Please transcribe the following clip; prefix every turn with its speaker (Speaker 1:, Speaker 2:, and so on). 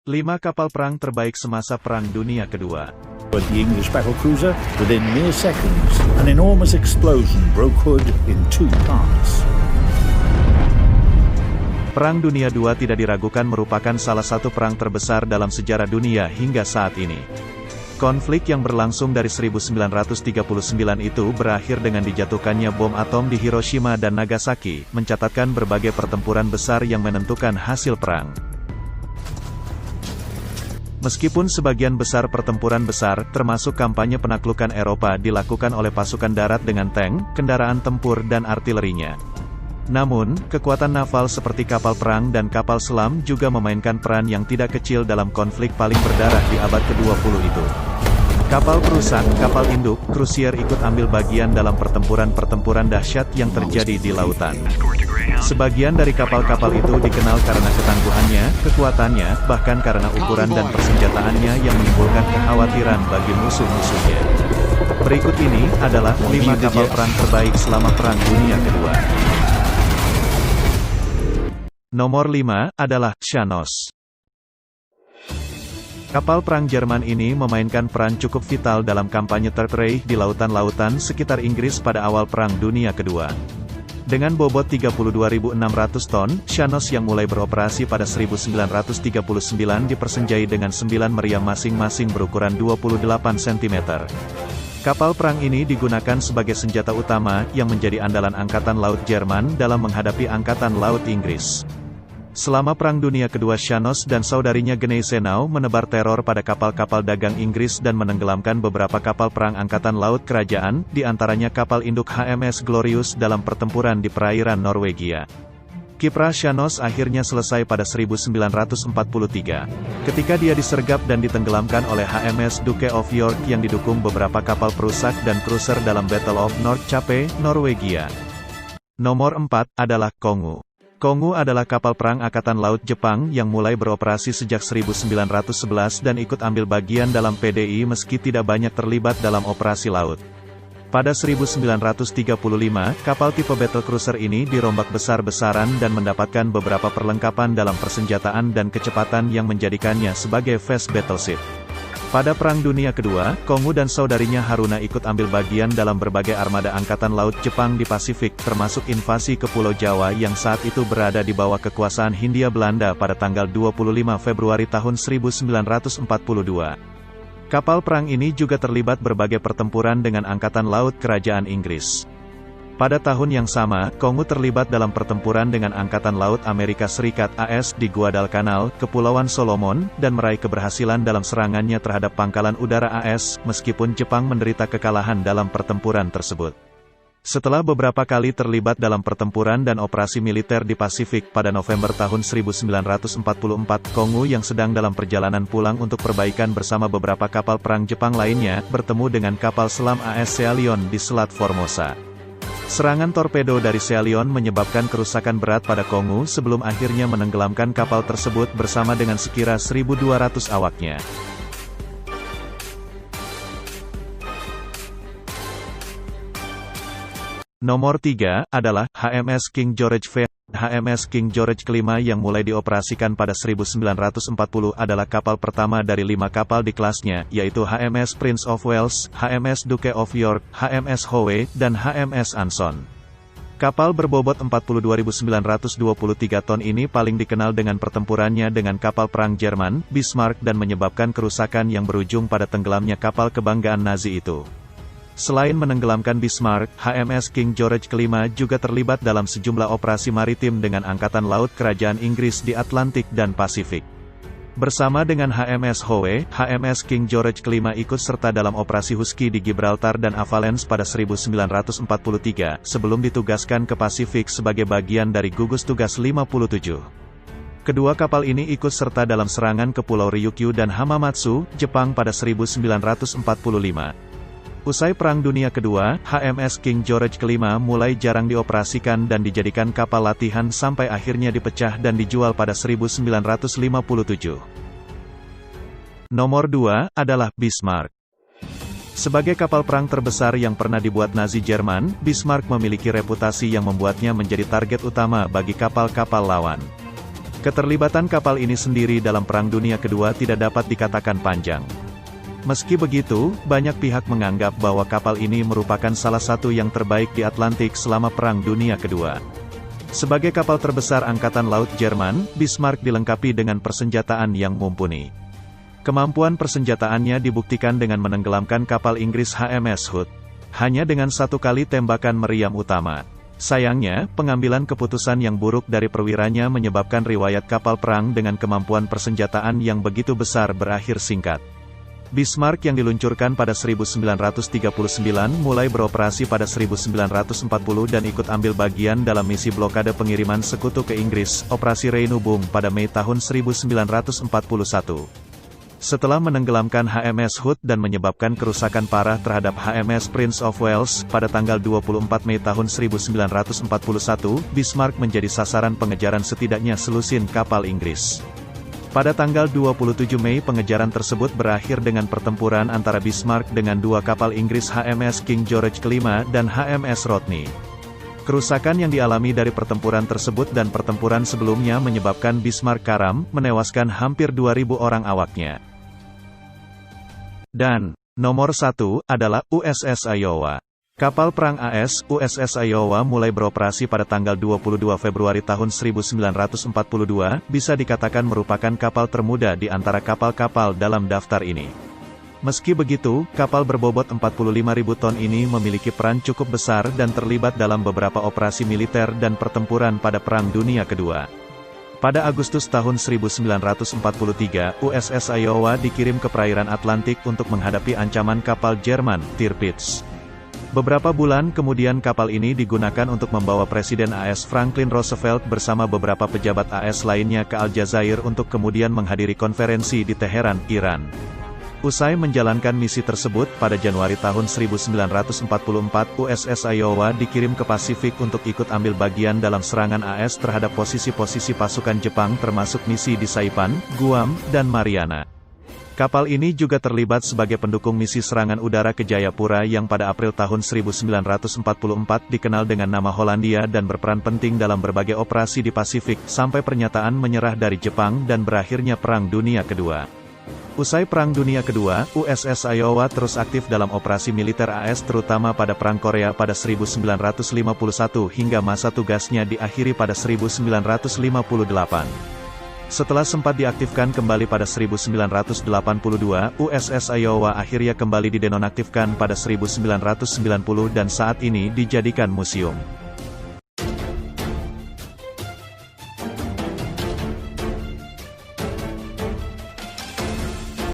Speaker 1: 5 kapal perang terbaik semasa Perang Dunia Kedua.
Speaker 2: But the English battlecruiser, within mere seconds, an enormous explosion broke Hood in two parts.
Speaker 1: Perang Dunia II tidak diragukan merupakan salah satu perang terbesar dalam sejarah dunia hingga saat ini. Konflik yang berlangsung dari 1939 itu berakhir dengan dijatuhkannya bom atom di Hiroshima dan Nagasaki, mencatatkan berbagai pertempuran besar yang menentukan hasil perang. Meskipun sebagian besar pertempuran besar, termasuk kampanye penaklukan Eropa dilakukan oleh pasukan darat dengan tank, kendaraan tempur dan artilerinya. Namun, kekuatan naval seperti kapal perang dan kapal selam juga memainkan peran yang tidak kecil dalam konflik paling berdarah di abad ke-20 itu. Kapal perusak, kapal induk, krusier ikut ambil bagian dalam pertempuran-pertempuran dahsyat yang terjadi di lautan. Sebagian dari kapal-kapal itu dikenal karena ketangguhannya, kekuatannya, bahkan karena ukuran dan persenjataannya yang menimbulkan kekhawatiran bagi musuh-musuhnya. Berikut ini adalah 5 kapal perang terbaik selama Perang Dunia Kedua. Nomor 5 adalah Scharnhorst. Kapal perang Jerman ini memainkan peran cukup vital dalam kampanye Third Reich di lautan-lautan sekitar Inggris pada awal Perang Dunia Kedua. Dengan bobot 32.600 ton, Scharnhorst yang mulai beroperasi pada 1939 dipersenjai dengan 9 meriam masing-masing berukuran 28 cm. Kapal perang ini digunakan sebagai senjata utama yang menjadi andalan Angkatan Laut Jerman dalam menghadapi Angkatan Laut Inggris. Selama Perang Dunia Kedua, Scharnhorst dan saudarinya Gneisenau menebar teror pada kapal-kapal dagang Inggris dan menenggelamkan beberapa kapal perang Angkatan Laut Kerajaan, di antaranya kapal induk HMS Glorious dalam pertempuran di perairan Norwegia. Kiprah Scharnhorst akhirnya selesai pada 1943, ketika dia disergap dan ditenggelamkan oleh HMS Duke of York yang didukung beberapa kapal perusak dan cruiser dalam Battle of North Cape, Norwegia. Nomor 4 adalah Kongu. Kongu adalah kapal perang Angkatan Laut Jepang yang mulai beroperasi sejak 1911 dan ikut ambil bagian dalam PDI meski tidak banyak terlibat dalam operasi laut. Pada 1935, kapal tipe battlecruiser ini dirombak besar-besaran dan mendapatkan beberapa perlengkapan dalam persenjataan dan kecepatan yang menjadikannya sebagai fast battleship. Pada Perang Dunia Kedua, Kongu dan saudarinya Haruna ikut ambil bagian dalam berbagai armada Angkatan Laut Jepang di Pasifik, termasuk invasi ke Pulau Jawa yang saat itu berada di bawah kekuasaan Hindia Belanda pada tanggal 25 Februari tahun 1942. Kapal perang ini juga terlibat berbagai pertempuran dengan Angkatan Laut Kerajaan Inggris. Pada tahun yang sama, Kongu terlibat dalam pertempuran dengan Angkatan Laut Amerika Serikat (AS) di Guadalcanal, Kepulauan Solomon, dan meraih keberhasilan dalam serangannya terhadap pangkalan udara AS, meskipun Jepang menderita kekalahan dalam pertempuran tersebut. Setelah beberapa kali terlibat dalam pertempuran dan operasi militer di Pasifik, pada November tahun 1944, Kongu yang sedang dalam perjalanan pulang untuk perbaikan bersama beberapa kapal perang Jepang lainnya, bertemu dengan kapal selam AS Sealion di Selat Formosa. Serangan torpedo dari Sealion menyebabkan kerusakan berat pada Kongu sebelum akhirnya menenggelamkan kapal tersebut bersama dengan sekira 1.200 awaknya. Nomor 3 adalah HMS King George V. HMS King George kelima yang mulai dioperasikan pada 1940 adalah kapal pertama dari 5 kapal di kelasnya, yaitu HMS Prince of Wales, HMS Duke of York, HMS Howe, dan HMS Anson. Kapal berbobot 42.923 ton ini paling dikenal dengan pertempurannya dengan kapal perang Jerman, Bismarck, dan menyebabkan kerusakan yang berujung pada tenggelamnya kapal kebanggaan Nazi itu. Selain menenggelamkan Bismarck, HMS King George kelima juga terlibat dalam sejumlah operasi maritim dengan Angkatan Laut Kerajaan Inggris di Atlantik dan Pasifik. Bersama dengan HMS Howe, HMS King George kelima ikut serta dalam operasi Husky di Gibraltar dan Avalanche pada 1943, sebelum ditugaskan ke Pasifik sebagai bagian dari gugus tugas 57. Kedua kapal ini ikut serta dalam serangan ke Pulau Ryukyu dan Hamamatsu, Jepang pada 1945. Usai Perang Dunia Kedua, HMS King George kelima mulai jarang dioperasikan dan dijadikan kapal latihan sampai akhirnya dipecah dan dijual pada 1957. Nomor 2 adalah Bismarck. Sebagai kapal perang terbesar yang pernah dibuat Nazi Jerman, Bismarck memiliki reputasi yang membuatnya menjadi target utama bagi kapal-kapal lawan. Keterlibatan kapal ini sendiri dalam Perang Dunia Kedua tidak dapat dikatakan panjang. Meski begitu, banyak pihak menganggap bahwa kapal ini merupakan salah satu yang terbaik di Atlantik selama Perang Dunia Kedua. Sebagai kapal terbesar Angkatan Laut Jerman, Bismarck dilengkapi dengan persenjataan yang mumpuni. Kemampuan persenjataannya dibuktikan dengan menenggelamkan kapal Inggris HMS Hood, hanya dengan satu kali tembakan meriam utama. Sayangnya, pengambilan keputusan yang buruk dari perwiranya menyebabkan riwayat kapal perang dengan kemampuan persenjataan yang begitu besar berakhir singkat. Bismarck yang diluncurkan pada 1939 mulai beroperasi pada 1940 dan ikut ambil bagian dalam misi blokade pengiriman sekutu ke Inggris, Operasi Reinubung pada Mei tahun 1941. Setelah menenggelamkan HMS Hood dan menyebabkan kerusakan parah terhadap HMS Prince of Wales, pada tanggal 24 Mei tahun 1941, Bismarck menjadi sasaran pengejaran setidaknya selusin kapal Inggris. Pada tanggal 27 Mei pengejaran tersebut berakhir dengan pertempuran antara Bismarck dengan dua kapal Inggris HMS King George V dan HMS Rodney. Kerusakan yang dialami dari pertempuran tersebut dan pertempuran sebelumnya menyebabkan Bismarck karam, menewaskan hampir 2.000 orang awaknya. Dan, nomor 1, adalah USS Iowa. Kapal perang AS, USS Iowa mulai beroperasi pada tanggal 22 Februari tahun 1942, bisa dikatakan merupakan kapal termuda di antara kapal-kapal dalam daftar ini. Meski begitu, kapal berbobot 45.000 ton ini memiliki peran cukup besar dan terlibat dalam beberapa operasi militer dan pertempuran pada Perang Dunia Kedua. Pada Agustus tahun 1943, USS Iowa dikirim ke perairan Atlantik untuk menghadapi ancaman kapal Jerman, Tirpitz. Beberapa bulan kemudian kapal ini digunakan untuk membawa Presiden AS Franklin Roosevelt bersama beberapa pejabat AS lainnya ke Aljazair untuk kemudian menghadiri konferensi di Teheran, Iran. Usai menjalankan misi tersebut, pada Januari tahun 1944 USS Iowa dikirim ke Pasifik untuk ikut ambil bagian dalam serangan AS terhadap posisi-posisi pasukan Jepang termasuk misi di Saipan, Guam, dan Mariana. Kapal ini juga terlibat sebagai pendukung misi serangan udara ke Jayapura yang pada April tahun 1944 dikenal dengan nama Hollandia dan berperan penting dalam berbagai operasi di Pasifik, sampai pernyataan menyerah dari Jepang dan berakhirnya Perang Dunia Kedua. Usai Perang Dunia Kedua, USS Iowa terus aktif dalam operasi militer AS terutama pada Perang Korea pada 1951 hingga masa tugasnya diakhiri pada 1958. Setelah sempat diaktifkan kembali pada 1982, USS Iowa akhirnya kembali didenonaktifkan pada 1990 dan saat ini dijadikan museum.